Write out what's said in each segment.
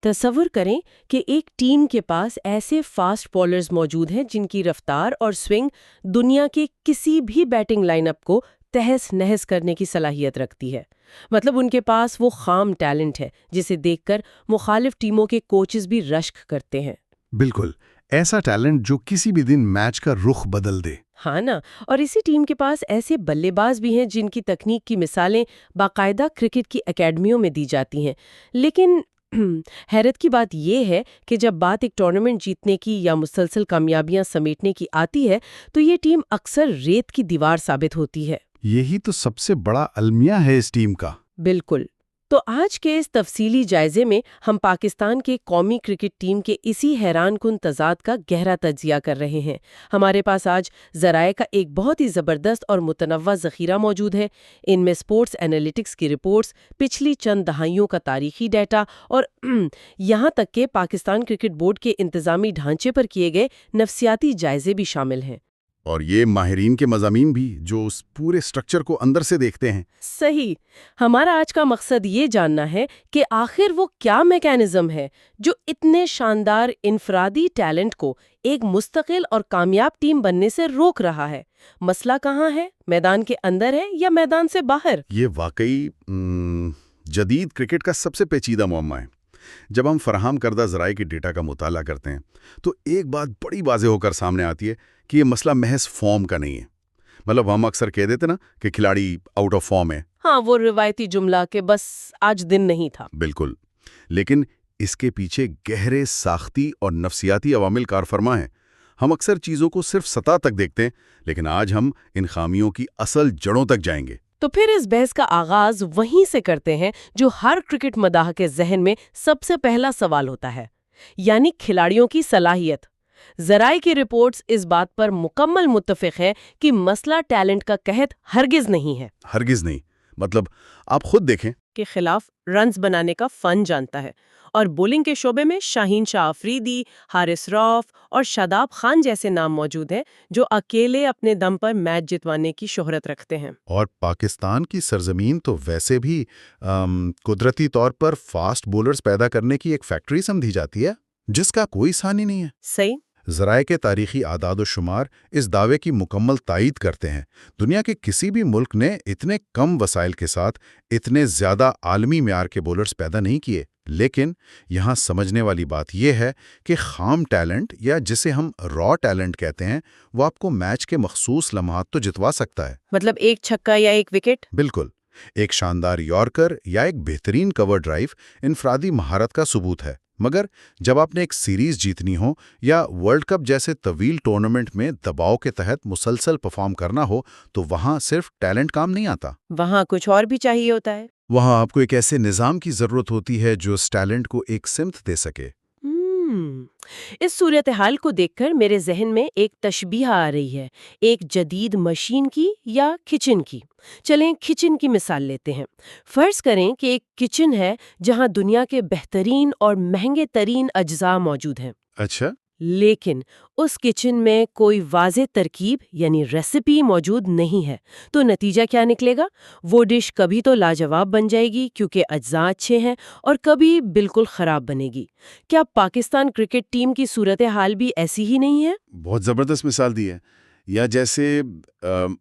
تصور کریں کہ ایک ٹیم کے پاس ایسے فاسٹ بولرز موجود ہیں جن کی رفتار اور سوئنگ دنیا کے کسی بھی بیٹنگ لائن اپ کو تہس نہس کرنے کی صلاحیت رکھتی ہے۔ مطلب ان کے پاس وہ خام ٹیلنٹ ہے جسے دیکھ کر مخالف ٹیموں کے کوچز بھی رشک کرتے ہیں۔ بالکل، ایسا ٹیلنٹ جو کسی بھی دن میچ کا رخ بدل دے۔ ہاں نا، اور اسی ٹیم کے پاس ایسے بلے باز بھی ہیں جن کی تکنیک کی مثالیں باقاعدہ کرکٹ کی اکیڈمیوں میں دی جاتی ہیں۔ لیکن حیرت کی بات یہ ہے کہ جب بات ایک ٹورنامنٹ جیتنے کی یا مسلسل کامیابیاں سمیٹنے کی آتی ہے تو یہ ٹیم اکثر ریت کی دیوار ثابت ہوتی ہے۔ یہی تو سب سے بڑا المیہ ہے اس ٹیم کا۔ بالکل۔ تو آج کے اس تفصیلی جائزے میں ہم پاکستان کے قومی کرکٹ ٹیم کے اسی حیران کن تضاد کا گہرا تجزیہ کر رہے ہیں۔ ہمارے پاس آج ذرائع کا ایک بہت ہی زبردست اور متنوع ذخیرہ موجود ہے۔ ان میں سپورٹس انالیٹکس کی رپورٹس، پچھلی چند دہائیوں کا تاریخی ڈیٹا اور یہاں تک کہ پاکستان کرکٹ بورڈ کے انتظامی ڈھانچے پر کیے گئے نفسیاتی جائزے بھی شامل ہیں۔ اور یہ ماہرین کے مضامین بھی جو اس پورے سٹرکچر کو اندر سے دیکھتے ہیں۔ صحیح۔ ہمارا آج کا مقصد یہ جاننا ہے کہ آخر وہ کیا میکانزم ہے جو اتنے شاندار انفرادی ٹیلنٹ کو ایک مستقل اور کامیاب ٹیم بننے سے روک رہا ہے۔ مسئلہ کہاں ہے؟ میدان کے اندر ہے یا میدان سے باہر؟ یہ واقعی جدید کرکٹ کا سب سے پیچیدہ معمہ ہے۔ جب ہم فراہم کردہ ذرائع کے ڈیٹا کا مطالعہ کرتے ہیں تو ایک بات بڑی واضح ہو کر سامنے آتی ہے کہ یہ مسئلہ محض فارم کا نہیں ہے۔ مطلب ہم اکثر کہہ دیتے نا کہ کھلاڑی آؤٹ آف فارم ہے۔ ہاں، وہ روایتی جملہ کہ بس آج دن نہیں تھا۔ بالکل، لیکن اس کے پیچھے گہرے ساختی اور نفسیاتی عوامل کار فرما ہیں۔ ہم اکثر چیزوں کو صرف سطح تک دیکھتے ہیں، لیکن آج ہم ان خامیوں کی اصل جڑوں تک جائیں گے۔ تو پھر اس بحث کا آغاز وہیں سے کرتے ہیں جو ہر کرکٹ مداح کے ذہن میں سب سے پہلا سوال ہوتا ہے، یعنی کھلاڑیوں کی صلاحیت۔ ذرائع کی رپورٹس اس بات پر مکمل متفق ہے کہ مسئلہ ٹیلنٹ کا قحط ہرگز نہیں ہے۔ ہرگز نہیں۔ مطلب آپ خود دیکھیں کے خلاف رنز بنانے کا فن جانتا ہے، اور بولنگ کے شعبے میں شاہین شاہ افریدی، حارث رؤف اور شاداب خان جیسے نام موجود ہیں جو اکیلے اپنے دم پر میچ جتوانے کی شہرت رکھتے ہیں۔ اور پاکستان کی سرزمین تو ویسے بھی قدرتی طور پر فاسٹ بولرز پیدا کرنے کی ایک فیکٹری سمجھی جاتی ہے جس کا کوئی ثانی نہیں ہے۔ صحیح۔ ذرائع کے تاریخی اعداد و شمار اس دعوے کی مکمل تائید کرتے ہیں۔ دنیا کے کسی بھی ملک نے اتنے کم وسائل کے ساتھ اتنے زیادہ عالمی معیار کے بولرز پیدا نہیں کیے۔ لیکن یہاں سمجھنے والی بات یہ ہے کہ خام ٹیلنٹ یا جسے ہم را ٹیلنٹ کہتے ہیں وہ آپ کو میچ کے مخصوص لمحات تو جتوا سکتا ہے۔ مطلب ایک چھکا یا ایک وکٹ؟ بالکل، ایک شاندار یارکر یا ایک بہترین کور ڈرائیو انفرادی مہارت کا ثبوت ہے، مگر جب آپ نے ایک سیریز جیتنی ہو یا ورلڈ کپ جیسے طویل ٹورنامنٹ میں دباؤ کے تحت مسلسل پرفارم کرنا ہو تو وہاں صرف ٹیلنٹ کام نہیں آتا۔ وہاں کچھ اور بھی چاہیے ہوتا ہے۔ وہاں آپ کو ایک ایسے نظام کی ضرورت ہوتی ہے جو اس ٹیلنٹ کو ایک سمت دے سکے۔ اس صورتحال کو دیکھ کر میرے ذہن میں ایک تشبیہ آ رہی ہے، ایک جدید مشین کی یا کچن کی۔ چلیں کچن کی مثال لیتے ہیں۔ فرض کریں کہ ایک کچن ہے جہاں دنیا کے بہترین اور مہنگے ترین اجزاء موجود ہیں۔ اچھا، لیکن اس کچن میں کوئی واضح ترکیب یعنی ریسیپی موجود نہیں ہے، تو نتیجہ کیا نکلے گا؟ وہ ڈش کبھی تو لاجواب بن جائے گی کیونکہ اجزاء اچھے ہیں، اور کبھی بالکل خراب بنے گی۔ کیا پاکستان کرکٹ ٹیم کی صورتحال بھی ایسی ہی نہیں ہے؟ بہت زبردست مثال دی ہے۔ یا جیسے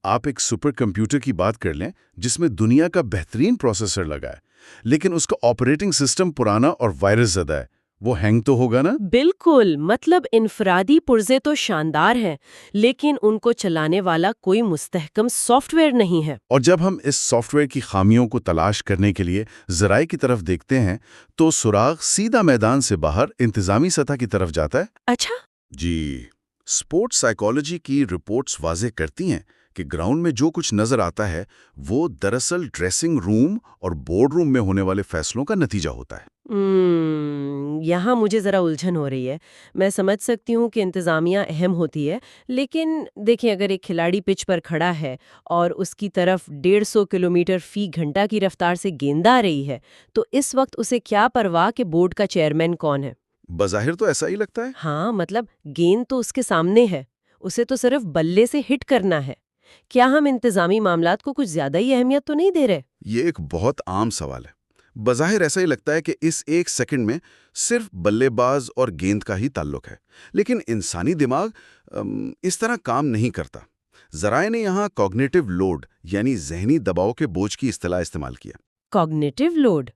آپ ایک سپر کمپیوٹر کی بات کر لیں جس میں دنیا کا بہترین پروسیسر لگا ہے، لیکن اس کا آپریٹنگ سسٹم پرانا اور وائرس زدہ ہے، وہ ہینگ تو ہوگا نا؟ بالکل، مطلب انفرادی پرزے تو شاندار ہیں لیکن ان کو چلانے والا کوئی مستحکم سافٹ ویئر نہیں ہے۔ اور جب ہم اس سافٹ ویئر کی خامیوں کو تلاش کرنے کے لیے ذرائع کی طرف دیکھتے ہیں تو سراغ سیدھا میدان سے باہر انتظامی سطح کی طرف جاتا ہے۔ اچھا؟ جی، اسپورٹس سائیکالوجی کی رپورٹس واضح کرتی ہیں کہ گراؤنڈ میں جو کچھ نظر آتا ہے وہ دراصل ڈریسنگ روم اور بورڈ روم میں ہونے والے فیصلوں کا نتیجہ ہوتا ہے۔ یہاں مجھے ذرا الجھن ہو رہی ہے۔ میں سمجھ سکتی ہوں کہ انتظامیہ اہم ہوتی ہے، لیکن دیکھیں اگر ایک کھلاڑی پچ پر کھڑا ہے اور اس کی طرف 150 کلومیٹر فی گھنٹہ کی رفتار سے گیند آ رہی ہے تو اس وقت اسے کیا پرواہ کہ بورڈ کا چیئرمین کون ہے؟ بظاہر تو ایسا ہی لگتا ہے۔ ہاں، مطلب گیند تو اس کے سامنے ہے، اسے تو صرف بلے سے ہٹ کرنا ہے۔ کیا ہم انتظامی معاملات کو کچھ زیادہ ہی اہمیت تو نہیں دے رہے؟ یہ ایک بہت عام سوال ہے۔ بظاہر ایسا ہی لگتا ہے کہ اس ایک سیکنڈ میں صرف بلے باز اور گیند کا ہی تعلق ہے، لیکن انسانی دماغ اس طرح کام نہیں کرتا۔ ذرائع نے یہاں کوگنیٹو لوڈ یعنی ذہنی دباؤ کے بوجھ کی اصطلاح استعمال کیا۔ Cognitive load?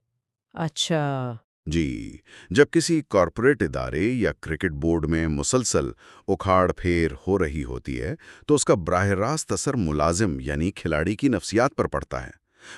اچھا۔ جی، جب کسی کارپوریٹ ادارے یا کرکٹ بورڈ میں مسلسل اکھاڑ پھیر ہو رہی ہوتی ہے تو اس کا براہ راست اثر ملازم یعنی کھلاڑی کی نفسیات پر پڑتا ہے۔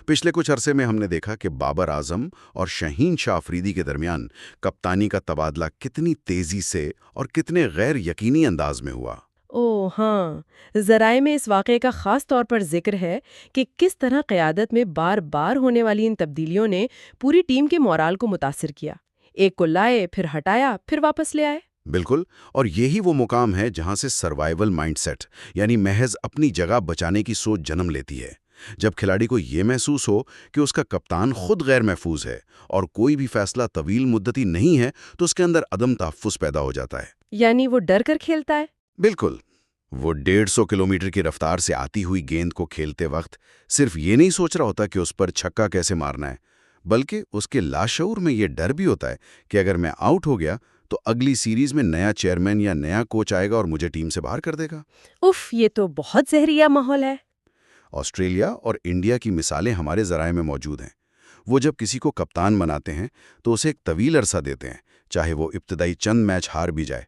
پچھلے کچھ عرصے میں ہم نے دیکھا کہ بابر اعظم اور شاہین شاہ افریدی کے درمیان کپتانی کا تبادلہ کتنی تیزی سے اور کتنے غیر یقینی انداز میں ہوا۔ اوہ ہاں، ذرائع میں اس واقعے کا خاص طور پر ذکر ہے کہ کس طرح قیادت میں بار بار ہونے والی ان تبدیلیوں نے پوری ٹیم کے مورال کو متاثر کیا۔ ایک کو لائے، پھر ہٹایا، پھر واپس لے آئے۔ بالکل، اور یہی وہ مقام ہے جہاں سے سروائیول مائنڈ سیٹ یعنی محض اپنی جگہ بچانے کی سوچ جنم لیتی ہے۔ جب کھلاڑی کو یہ محسوس ہو کہ اس کا کپتان خود غیر محفوظ ہے اور کوئی بھی فیصلہ طویل مدتی نہیں ہے تو اس کے اندر عدم تحفظ پیدا ہو جاتا ہے۔ یعنی وہ ڈر کر کھیلتا ہے؟ بالکل، وہ 150 کلومیٹر کی رفتار سے آتی ہوئی گیند کو کھیلتے وقت صرف یہ نہیں سوچ رہا ہوتا کہ اس پر چھکا کیسے مارنا ہے، بلکہ اس کے لاشعور میں یہ ڈر بھی ہوتا ہے کہ اگر میں آؤٹ ہو گیا تو اگلی سیریز میں نیا چیئرمین یا نیا کوچ آئے گا اور مجھے ٹیم سے باہر کر دے گا۔ اف، یہ تو بہت زہریلا ماحول ہے۔ آسٹریلیا اور انڈیا کی مثالیں ہمارے ذرائع میں موجود ہیں۔ وہ جب کسی کو کپتان بناتے ہیں تو اسے ایک طویل عرصہ دیتے ہیں، چاہے وہ ابتدائی چند میچ ہار بھی جائے۔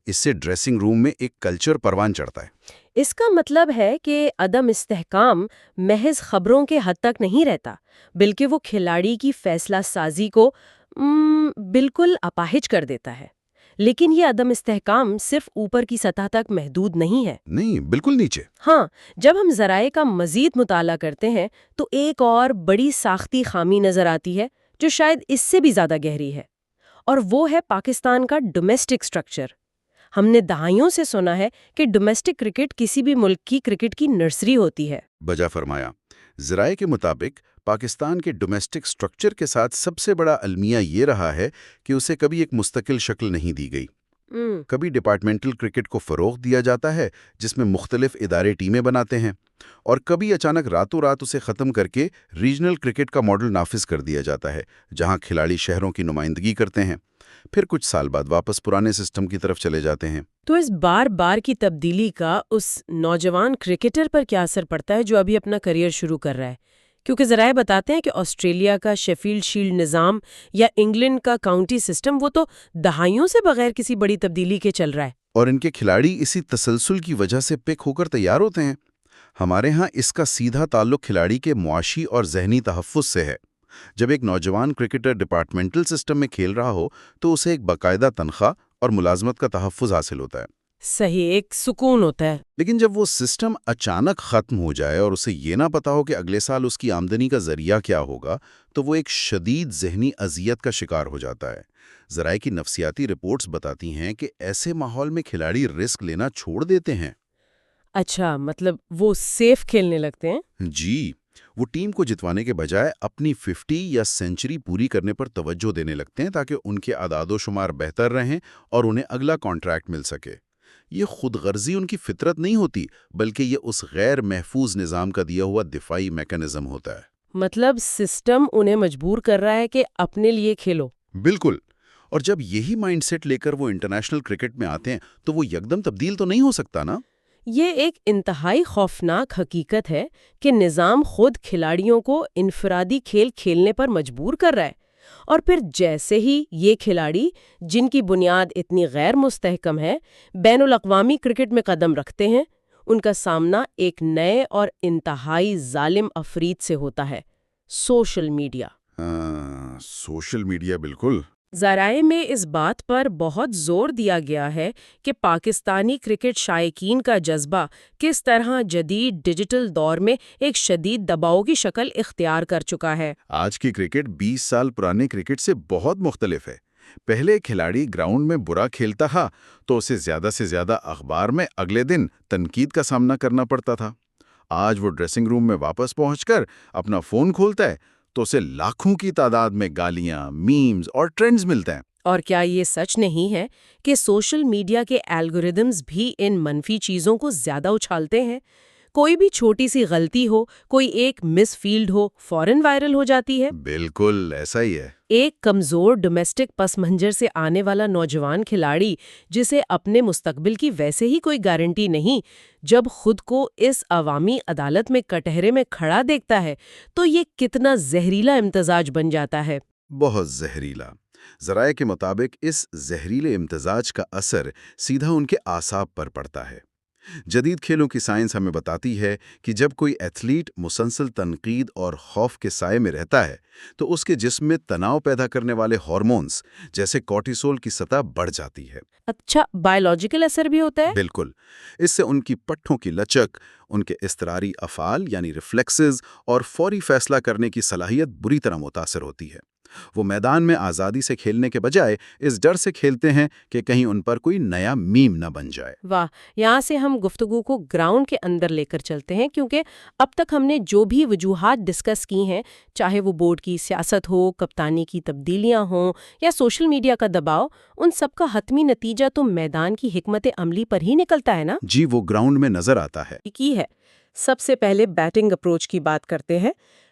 اس سے ڈریسنگ روم میں ایک کلچر پروان چڑھتا ہے۔ اس کا مطلب ہے کہ عدم استحکام محض خبروں کے حد تک نہیں رہتا، بلکہ وہ کھلاڑی کی فیصلہ سازی کو بالکل اپاہج کر دیتا ہے۔ لیکن یہ عدم استحکام صرف اوپر کی سطح تک محدود نہیں ہے۔ نہیں، بالکل نیچے۔ ہاں، جب ہم ذرائع کا مزید مطالعہ کرتے ہیں تو ایک اور بڑی ساختی خامی نظر آتی ہے جو شاید اس سے بھی زیادہ گہری ہے، اور وہ ہے پاکستان کا ڈومیسٹک سٹرکچر۔ ہم نے دہائیوں سے سنا ہے کہ ڈومیسٹک کرکٹ کسی بھی ملک کی کرکٹ کی نرسری ہوتی ہے۔ بجا فرمایا۔ ذرائع کے مطابق پاکستان کے ڈومیسٹک سٹرکچر کے ساتھ سب سے بڑا المیہ یہ رہا ہے کہ اسے کبھی ایک مستقل شکل نہیں دی گئی۔ کبھی ڈپارٹمنٹل کرکٹ کو فروغ دیا جاتا ہے جس میں مختلف ادارے ٹیمیں بناتے ہیں، اور کبھی اچانک راتوں رات اسے ختم کر کے ریجنل کرکٹ کا ماڈل نافذ کر دیا جاتا ہے جہاں کھلاڑی شہروں کی نمائندگی کرتے ہیں، پھر کچھ سال بعد واپس پرانے سسٹم کی طرف چلے جاتے ہیں۔ تو اس بار بار کی تبدیلی کا اس نوجوان کرکٹر پر کیا اثر پڑتا ہے جو ابھی اپنا کریئر شروع کر رہا ہے؟ کیونکہ ذرائع بتاتے ہیں کہ آسٹریلیا کا شیفیلڈ شیلڈ نظام یا انگلینڈ کا کاؤنٹی سسٹم وہ تو دہائیوں سے بغیر کسی بڑی تبدیلی کے چل رہا ہے، اور ان کے کھلاڑی اسی تسلسل کی وجہ سے پک ہو کر تیار ہوتے ہیں۔ ہمارے ہاں اس کا سیدھا تعلق کھلاڑی کے معاشی اور ذہنی تحفظ سے ہے۔ جب ایک نوجوان کرکٹر ڈپارٹمنٹل سسٹم میں کھیل رہا ہو تو اسے ایک باقاعدہ تنخواہ اور ملازمت کا تحفظ حاصل ہوتا ہے۔ صحیح، ایک سکون ہوتا ہے۔ لیکن جب وہ سسٹم اچانک ختم ہو جائے اور اسے یہ نہ پتا ہو کہ اگلے سال اس کی آمدنی کا ذریعہ کیا ہوگا تو وہ ایک شدید ذہنی اذیت کا شکار ہو جاتا ہے۔ ذرائع کی نفسیاتی رپورٹس بتاتی ہیں کہ ایسے ماحول میں کھلاڑی رسک لینا چھوڑ دیتے ہیں۔ اچھا، مطلب وہ سیف کھیلنے لگتے ہیں؟ جی، وہ ٹیم کو جتوانے کے بجائے اپنی 50 یا سینچری پوری کرنے پر توجہ دینے لگتے ہیں تاکہ ان کے اعداد و شمار بہتر رہیں اور انہیں اگلا کانٹریکٹ مل سکے۔ یہ خود غرضی ان کی فطرت نہیں ہوتی، بلکہ یہ اس غیر محفوظ نظام کا دیا ہوا دفاعی میکانزم ہوتا ہے۔ مطلب سسٹم انہیں مجبور کر رہا ہے کہ اپنے لیے کھیلو۔ بالکل، اور جب یہی مائنڈ سیٹ لے کر وہ انٹرنیشنل کرکٹ میں آتے ہیں تو وہ یکدم تبدیل تو نہیں ہو سکتا نا۔ یہ ایک انتہائی خوفناک حقیقت ہے کہ نظام خود کھلاڑیوں کو انفرادی کھیل کھیلنے پر مجبور کر رہا ہے، اور پھر جیسے ہی یہ کھلاڑی جن کی بنیاد اتنی غیر مستحکم ہے بین الاقوامی کرکٹ میں قدم رکھتے ہیں، ان کا سامنا ایک نئے اور انتہائی ظالم افریت سے ہوتا ہے: سوشل میڈیا۔ سوشل میڈیا، بالکل۔ ذرائع میں اس بات پر بہت زور دیا گیا ہے کہ پاکستانی کرکٹ شائقین کا جذبہ کس طرح جدید ڈیجیٹل دور میں ایک شدید دباؤ کی شکل اختیار کر چکا ہے۔ آج کی کرکٹ 20 سال پرانے کرکٹ سے بہت مختلف ہے۔ پہلے کھلاڑی گراؤنڈ میں برا کھیلتا تھا تو اسے زیادہ سے زیادہ اخبار میں اگلے دن تنقید کا سامنا کرنا پڑتا تھا۔ آج وہ ڈریسنگ روم میں واپس پہنچ کر اپنا فون کھولتا ہے تو اسے لاکھوں کی تعداد میں گالیاں، میمز اور ٹرینڈز ملتے ہیں۔ اور کیا یہ سچ نہیں ہے کہ سوشل میڈیا کے الگورتھمز بھی ان منفی چیزوں کو زیادہ اچھالتے ہیں؟ کوئی بھی چھوٹی سی غلطی ہو، کوئی ایک مس فیلڈ ہو، فوراً وائرل ہو جاتی ہے۔ بالکل ایسا ہی ہے۔ ایک کمزور ڈومیسٹک پس منظر سے آنے والا نوجوان کھلاڑی جسے اپنے مستقبل کی ویسے ہی کوئی گارنٹی نہیں، جب خود کو اس عوامی عدالت میں کٹہرے میں کھڑا دیکھتا ہے تو یہ کتنا زہریلا امتزاج بن جاتا ہے۔ بہت زہریلا۔ ذرائع کے مطابق اس زہریلے امتزاج کا اثر سیدھا ان کے اعصاب پر پڑتا ہے۔ جدید کھیلوں کی سائنس ہمیں بتاتی ہے کہ جب کوئی ایتھلیٹ مسلسل تنقید اور خوف کے سائے میں رہتا ہے تو اس کے جسم میں تناؤ پیدا کرنے والے ہارمونز جیسے کورٹیسول کی سطح بڑھ جاتی ہے۔ اچھا، بائیولوجیکل اثر بھی ہوتا ہے؟ بالکل۔ اس سے ان کی پٹھوں کی لچک، ان کے اضطراری افعال یعنی ریفلیکسز اور فوری فیصلہ کرنے کی صلاحیت بری طرح متاثر ہوتی ہے۔ وہ میدان میں آزادی سے کھیلنے کے بجائے اس ڈر سے کھیلتے ہیں کہ کہیں ان پر کوئی نیا میم نہ بن جائے۔ واہ، یہاں سے ہم گفتگو کو گراؤنڈ کے اندر لے کر چلتے ہیں، کیونکہ اب تک ہم نے جو بھی وجوہات ڈسکس کی ہیں، چاہے وہ بورڈ کی سیاست ہو، کپتانی کی تبدیلیاں ہوں یا سوشل میڈیا کا دباؤ، ان سب کا حتمی نتیجہ تو میدان کی حکمت عملی پر ہی نکلتا ہے نا؟ جی، وہ گراؤنڈ میں نظر آتا ہے۔ کی ہے۔ سب سے پہلے بیٹنگ اپروچ کی بات کرتے ہیں۔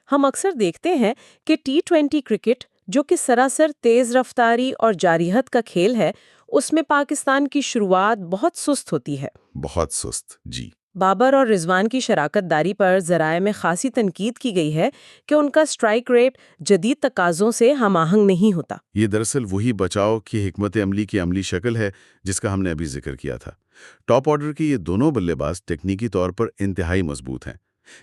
ہم اکثر دیکھتے ہیں کہ T20 کرکٹ، جو کہ سراسر تیز رفتاری اور جارحیت کا کھیل ہے، اس میں پاکستان کی شروعات بہت سست ہوتی ہے۔ بہت سست، جی۔ بابر اور رضوان کی شراکت داری پر ذرائع میں خاصی تنقید کی گئی ہے کہ ان کا سٹرائک ریٹ جدید تقاضوں سے ہم آہنگ نہیں ہوتا۔ یہ دراصل وہی بچاؤ کی حکمت عملی کی عملی شکل ہے جس کا ہم نے ابھی ذکر کیا تھا۔ ٹاپ آرڈر کے یہ دونوں بلے باز ٹیکنیکی طور پر انتہائی مضبوط ہیں،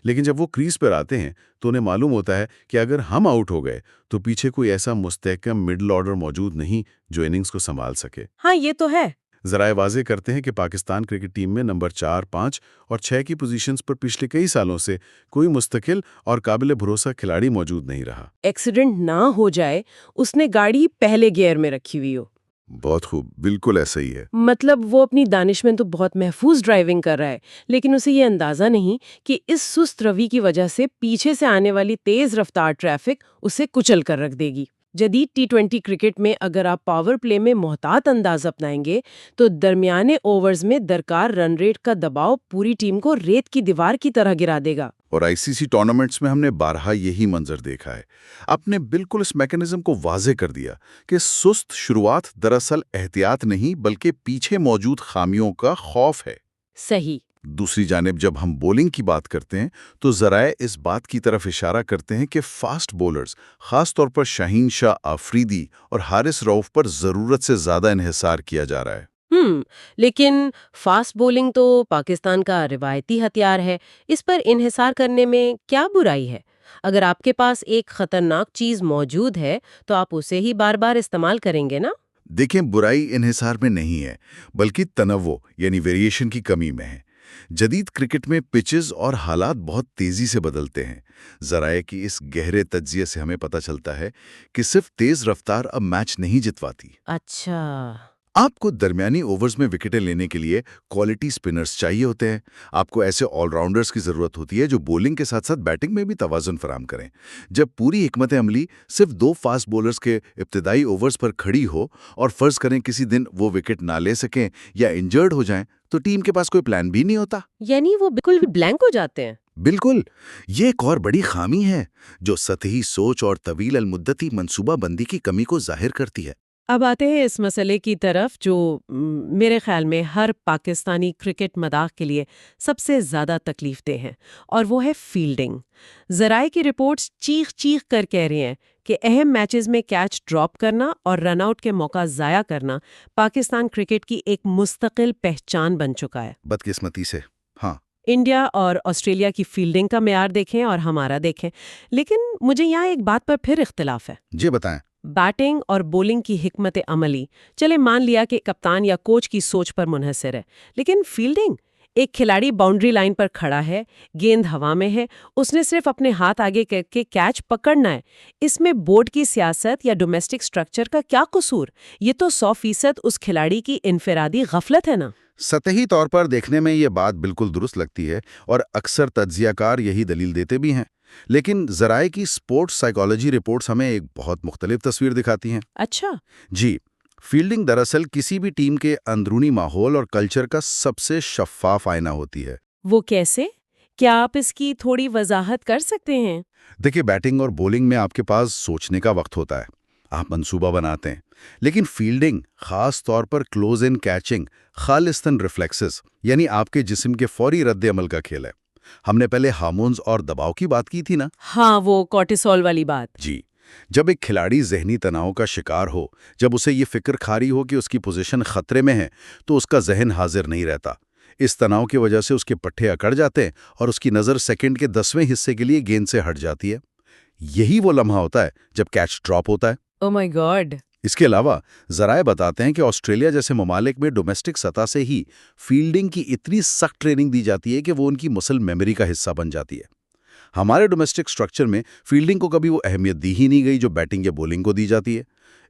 لیکن جب وہ کریز پر آتے ہیں تو انہیں معلوم ہوتا ہے کہ اگر ہم آؤٹ ہو گئے تو پیچھے کوئی ایسا مستحکم مڈل آرڈر موجود نہیں جو اننگز کو سنبھال سکے۔ ہاں، یہ تو ہے۔ ذرائع واضح کرتے ہیں کہ پاکستان کرکٹ ٹیم میں نمبر 4، 5 اور 6 کی پوزیشنز پر پچھلے کئی سالوں سے کوئی مستقل اور قابل بھروسہ کھلاڑی موجود نہیں رہا۔ ایکسیڈنٹ نہ ہو جائے، اس نے گاڑی پہلے گیئر میں رکھی ہوئی ہو۔ بہت خوب، بالکل ایسا ہی ہے۔ مطلب وہ اپنی دانش میں تو بہت محفوظ ڈرائیونگ کر رہا ہے، لیکن اسے یہ اندازہ نہیں کہ اس سست روی کی وجہ سے پیچھے سے آنے والی تیز رفتار ٹریفک اسے کچل کر رکھ دے گی۔ جدید T20 کرکٹ میں اگر آپ پاور پلے میں محتاط انداز اپنائیں گے تو درمیانے اوورز میں درکار رن ریٹ کا دباؤ پوری ٹیم کو ریت کی دیوار کی طرح گرا دے گا۔ اور ICC ٹورنامنٹس میں ہم نے بارہا یہی منظر دیکھا ہے۔ آپ نے بالکل اس میکانزم کو واضح کر دیا کہ سست شروعات دراصل احتیاط نہیں بلکہ پیچھے موجود خامیوں کا خوف ہے۔ صحیح۔ دوسری جانب جب ہم بولنگ کی بات کرتے ہیں تو ذرائع اس بات کی طرف اشارہ کرتے ہیں کہ فاسٹ بولرز، خاص طور پر شاہین شاہ آفریدی اور حارث رؤف پر ضرورت سے زیادہ انحصار کیا جا رہا ہے۔ لیکن فاسٹ بولنگ تو پاکستان کا روایتی ہتھیار ہے، اس پر انحصار کرنے میں کیا برائی ہے؟ اگر آپ کے پاس ایک خطرناک چیز موجود ہے تو آپ اسے ہی بار بار استعمال کریں گے نا؟ دیکھیں، برائی انحصار میں نہیں ہے بلکہ تنوع یعنی ویریشن کی کمی میں ہے۔ جدید کرکٹ میں پچز اور حالات بہت تیزی سے بدلتے ہیں۔ ذرائع کی اس گہرے تجزیے سے ہمیں پتہ چلتا ہے کہ صرف تیز رفتار اب میچ نہیں جتواتی۔ اچھا۔ آپ کو درمیانی اوورز میں وکٹیں لینے کے لیے کوالٹی سپنرز چاہیے ہوتے ہیں۔ آپ کو ایسے آل راؤنڈرز کی ضرورت ہوتی ہے جو بولنگ کے ساتھ ساتھ بیٹنگ میں بھی توازن فراہم کریں۔ جب پوری حکمت عملی صرف 2 فاسٹ بولرز کے ابتدائی اوورز پر کھڑی ہو اور فرض کریں کسی دن وہ وکٹ نہ لے سکیں یا انجرڈ ہو جائیں تو ٹیم کے پاس کوئی پلان بھی نہیں ہوتا۔ یعنی وہ بالکل بلینک ہو جاتے ہیں۔ بالکل، یہ ایک اور بڑی خامی ہے جو سطحی سوچ اور طویل المدتی منصوبہ بندی کی کمی کو ظاہر کرتی ہے۔ اب آتے ہیں اس مسئلے کی طرف جو میرے خیال میں ہر پاکستانی کرکٹ مداح کے لیے سب سے زیادہ تکلیف دہ ہے، اور وہ ہے فیلڈنگ۔ ذرائع کی رپورٹس چیخ چیخ کر کہہ رہی ہیں کہ اہم میچز میں کیچ ڈراپ کرنا اور رن آؤٹ کے موقع ضائع کرنا پاکستان کرکٹ کی ایک مستقل پہچان بن چکا ہے۔ بدقسمتی سے، ہاں۔ انڈیا اور آسٹریلیا کی فیلڈنگ کا معیار دیکھیں اور ہمارا دیکھیں، لیکن مجھے یہاں ایک بات پر پھر اختلاف ہے۔ جی بتائیں۔ بیٹنگ اور بولنگ کی حکمت عملی چلے مان لیا کہ کپتان یا کوچ کی سوچ پر منحصر ہے، لیکن فیلڈنگ، ایک کھلاڑی باؤنڈری لائن پر کھڑا ہے، گیند ہوا میں ہے، اس نے صرف اپنے ہاتھ آگے کر کے کیچ پکڑنا ہے۔ اس میں بورڈ کی سیاست یا ڈومیسٹک سٹرکچر کا کیا قصور؟ یہ تو 100% اس کھلاڑی کی انفرادی غفلت ہے نا۔ سطحی طور پر دیکھنے میں یہ بات بالکل درست لگتی ہے اور اکثر تجزیہ کار یہی دلیل دیتے بھی ہیں، لیکن ذرائع کی سپورٹس سائیکالوجی رپورٹس ہمیں ایک بہت مختلف تصویر دکھاتی ہیں۔ اچھا۔ جی، فیلڈنگ دراصل کسی بھی ٹیم کے اندرونی ماحول اور کلچر کا سب سے شفاف آئینہ ہوتی ہے۔ وہ کیسے؟ کیا آپ اس کی تھوڑی وضاحت کر سکتے ہیں؟ دیکھیں، بیٹنگ اور بولنگ میں آپ کے پاس سوچنے کا وقت ہوتا ہے، آپ منصوبہ بناتے ہیں، لیکن فیلڈنگ، خاص طور پر کلوز ان کیچنگ، خالصتاً ریفلیکسز، یعنی آپ کے جسم کے فوری رد عمل کا کھیل ہے۔ ہم نے پہلے ہارمونز اور دباؤ کی بات کی تھی نا؟ ہاں، وہ کورٹیسول والی بات۔ جی، جب ایک کھلاڑی ذہنی تناؤ کا شکار ہو، جب اسے یہ فکر کھاری ہو کہ اس کی پوزیشن خطرے میں ہے، تو اس کا ذہن حاضر نہیں رہتا۔ اس تناؤ کی وجہ سے اس کے پٹھے اکڑ جاتے ہیں اور اس کی نظر سیکنڈ کے 10ویں حصے کے لیے گیند سے ہٹ جاتی ہے۔ یہی وہ لمحہ ہوتا ہے جب کیچ ڈراپ ہوتا ہے۔ او مائی گاڈ! اس کے علاوہ ذرائع بتاتے ہیں کہ آسٹریلیا جیسے ممالک میں ڈومیسٹک سطح سے ہی فیلڈنگ کی اتنی سخت ٹریننگ دی جاتی ہے کہ وہ ان کی مسل میموری کا حصہ بن جاتی ہے۔ ہمارے ڈومیسٹک سٹرکچر میں فیلڈنگ کو کبھی وہ اہمیت دی ہی نہیں گئی جو بیٹنگ یا بولنگ کو دی جاتی ہے،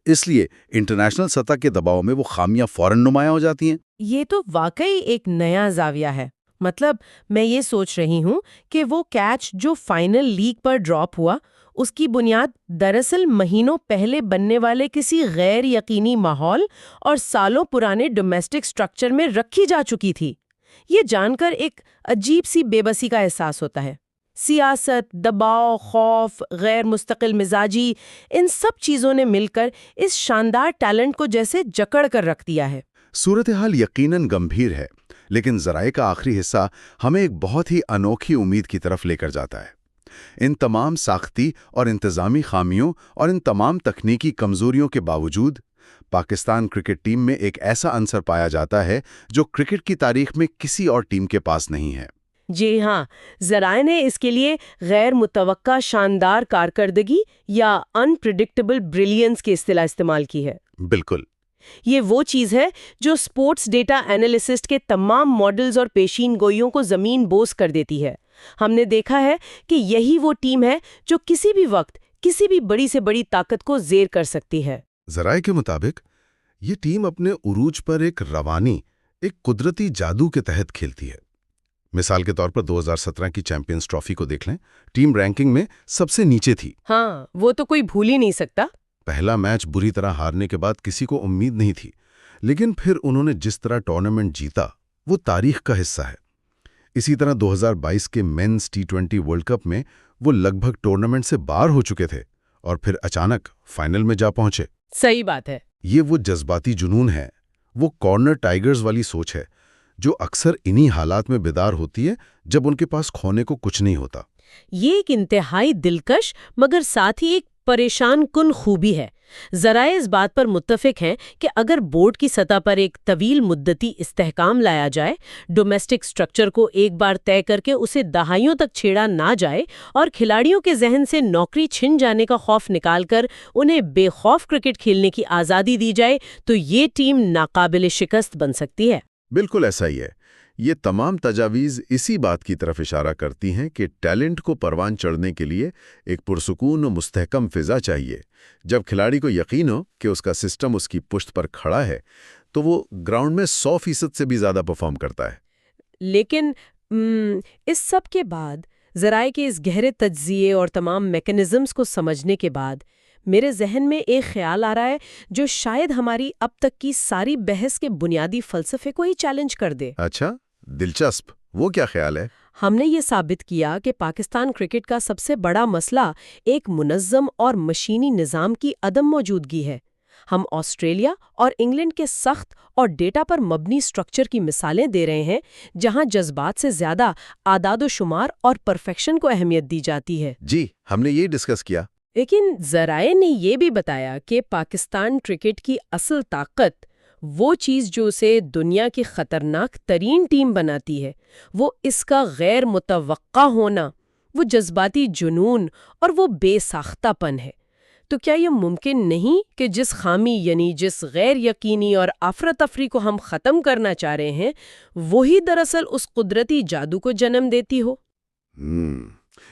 اس لیے انٹرنیشنل سطح کے دباؤ میں وہ خامیاں فوراً نمایاں ہو جاتی ہیں۔ یہ تو واقعی ایک نیا زاویہ ہے۔ مطلب میں یہ سوچ رہی ہوں کہ وہ کیچ جو فائنل لیگ پر ڈراپ ہوا، اس کی بنیاد دراصل مہینوں پہلے بننے والے کسی غیر یقینی ماحول اور سالوں پرانے ڈومیسٹک سٹرکچر میں رکھی جا چکی تھی۔ یہ جان کر ایک عجیب سی بے بسی کا احساس ہوتا ہے۔ سیاست، دباؤ، خوف، غیر مستقل مزاجی، ان سب چیزوں نے مل کر اس شاندار ٹیلنٹ کو جیسے جکڑ کر رکھ دیا ہے۔ صورتحال یقیناً گمبھیر ہے، لیکن ذرائع کا آخری حصہ ہمیں ایک بہت ہی انوکھی امید کی طرف لے کر جاتا ہے۔ ان تمام ساختی اور انتظامی خامیوں اور ان تمام تکنیکی کمزوریوں کے باوجود پاکستان کرکٹ ٹیم میں ایک ایسا عنصر پایا جاتا ہے جو کرکٹ کی تاریخ میں کسی اور ٹیم کے پاس نہیں ہے۔ جی ہاں، ذرائع نے اس کے لیے غیر متوقع شاندار کارکردگی یا انپریڈکٹیبل بریلینس کی اصطلاح استعمال کی ہے۔ بالکل۔ یہ وہ چیز ہے جو سپورٹس ڈیٹا اینالسسٹ کے تمام ماڈلز اور پیشین گوئیوں کو زمین بوس کر دیتی ہے۔ ہم نے دیکھا ہے کہ یہی وہ ٹیم ہے جو کسی بھی وقت کسی بھی بڑی سے بڑی طاقت کو زیر کر سکتی ہے۔ ذرائع کے مطابق یہ ٹیم اپنے عروج پر ایک روانی، ایک قدرتی جادو کے تحت کھیلتی ہے۔ مثال کے طور پر 2017 کی چیمپئنز ٹرافی کو دیکھ لیں، ٹیم رینکنگ میں سب سے نیچے تھی۔ ہاں، وہ تو کوئی بھول ہی نہیں سکتا۔ پہلا میچ بری طرح ہارنے کے بعد کسی کو امید نہیں تھی، لیکن پھر انہوں نے جس طرح ٹورنامنٹ جیتا وہ تاریخ کا حصہ ہے۔ اسی طرح 2022 کے مینز T20 ورلڈ کپ میں وہ لگ بھگ ٹورنامنٹ سے باہر ہو چکے تھے اور پھر اچانک فائنل میں جا پہنچے۔ صحیح بات ہے۔ یہ وہ جذباتی جنون ہے، وہ کارنر ٹائیگرز والی سوچ ہے جو اکثر انہی حالات میں بیدار ہوتی ہے جب ان کے پاس کھونے کو کچھ نہیں ہوتا۔ یہ ایک انتہائی دلکش مگر ساتھ ہی ایک پریشان کن خوبی ہے۔ ذرائع اس بات پر متفق ہیں کہ اگر بورڈ کی سطح پر ایک طویل مدتی استحکام لایا جائے، ڈومیسٹک سٹرکچر کو ایک بار طے کر کے اسے دہائیوں تک چھیڑا نہ جائے اور کھلاڑیوں کے ذہن سے نوکری چھن جانے کا خوف نکال کر انہیں بے خوف کرکٹ کھیلنے کی آزادی دی جائے، تو یہ ٹیم ناقابل شکست بن سکتی ہے۔ بالکل ایسا ہی ہے۔ یہ تمام تجاویز اسی بات کی طرف اشارہ کرتی ہیں کہ ٹیلنٹ کو پروان چڑھنے کے لیے ایک پرسکون و مستحکم فضا چاہیے۔ جب کھلاڑی کو یقین ہو کہ اس کا سسٹم اس کی پشت پر کھڑا ہے تو وہ گراؤنڈ میں 100% سے بھی زیادہ پرفارم کرتا ہے۔ لیکن اس سب کے بعد، ذرائع کے اس گہرے تجزیے اور تمام میکانزمز کو سمجھنے کے بعد، میرے ذہن میں ایک خیال آ رہا ہے جو شاید ہماری اب تک کی ساری بحث کے بنیادی فلسفے کو ہی چیلنج کر دے۔ اچھا، دلچسپ، وہ کیا خیال ہے؟ ہم نے یہ ثابت کیا کہ پاکستان کرکٹ کا سب سے بڑا مسئلہ ایک منظم اور مشینی نظام کی عدم موجودگی ہے۔ ہم آسٹریلیا اور انگلینڈ کے سخت اور ڈیٹا پر مبنی سٹرکچر کی مثالیں دے رہے ہیں، جہاں جذبات سے زیادہ اعداد و شمار اور پرفیکشن کو اہمیت دی جاتی ہے۔ جی، ہم نے یہ ڈسکس کیا۔ لیکن ذرائع نے یہ بھی بتایا کہ پاکستان کرکٹ کی اصل طاقت، وہ چیز جو اسے دنیا کی خطرناک ترین ٹیم بناتی ہے، وہ اس کا غیر متوقع ہونا، وہ جذباتی جنون اور وہ بے ساختہ پن ہے۔ تو کیا یہ ممکن نہیں کہ جس خامی یعنی جس غیر یقینی اور افراتفری کو ہم ختم کرنا چاہ رہے ہیں، وہی دراصل اس قدرتی جادو کو جنم دیتی ہو؟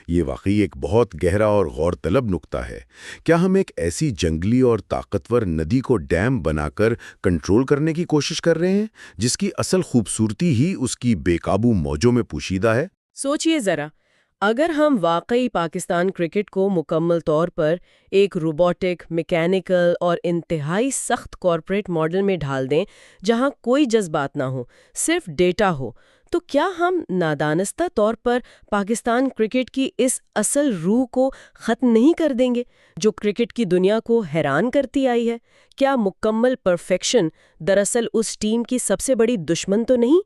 یہ واقعی ایک بہت گہرا اور غور طلب نکتہ ہے۔ کیا ہم ایک ایسی جنگلی اور طاقتور ندی کو ڈیم بنا کر کنٹرول کرنے کی کوشش کر رہے ہیں جس کی اصل خوبصورتی ہی اس کی بے قابو موجوں میں پوشیدہ ہے؟ سوچئے ذرا، اگر ہم واقعی پاکستان کرکٹ کو مکمل طور پر ایک روبوٹک، میکینیکل اور انتہائی سخت کارپوریٹ ماڈل میں ڈھال دیں جہاں کوئی جذبات نہ ہو، صرف ڈیٹا ہو، تو کیا ہم نادانستہ طور پر پاکستان کرکٹ کی اس اصل روح کو ختم نہیں کر دیں گے جو کرکٹ کی دنیا کو حیران کرتی آئی ہے؟ کیا مکمل پرفیکشن دراصل اس ٹیم کی سب سے بڑی دشمن تو نہیں؟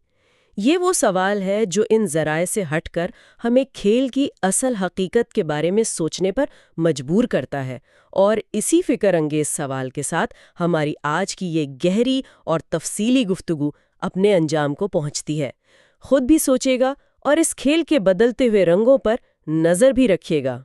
یہ وہ سوال ہے جو ان ذرائع سے ہٹ کر ہمیں کھیل کی اصل حقیقت کے بارے میں سوچنے پر مجبور کرتا ہے، اور اسی فکر انگیز سوال کے ساتھ ہماری آج کی یہ گہری اور تفصیلی گفتگو اپنے انجام کو پہنچتی ہے۔ خود بھی سوچے گا اور اس کھیل کے بدلتے ہوئے رنگوں پر نظر بھی رکھیے گا۔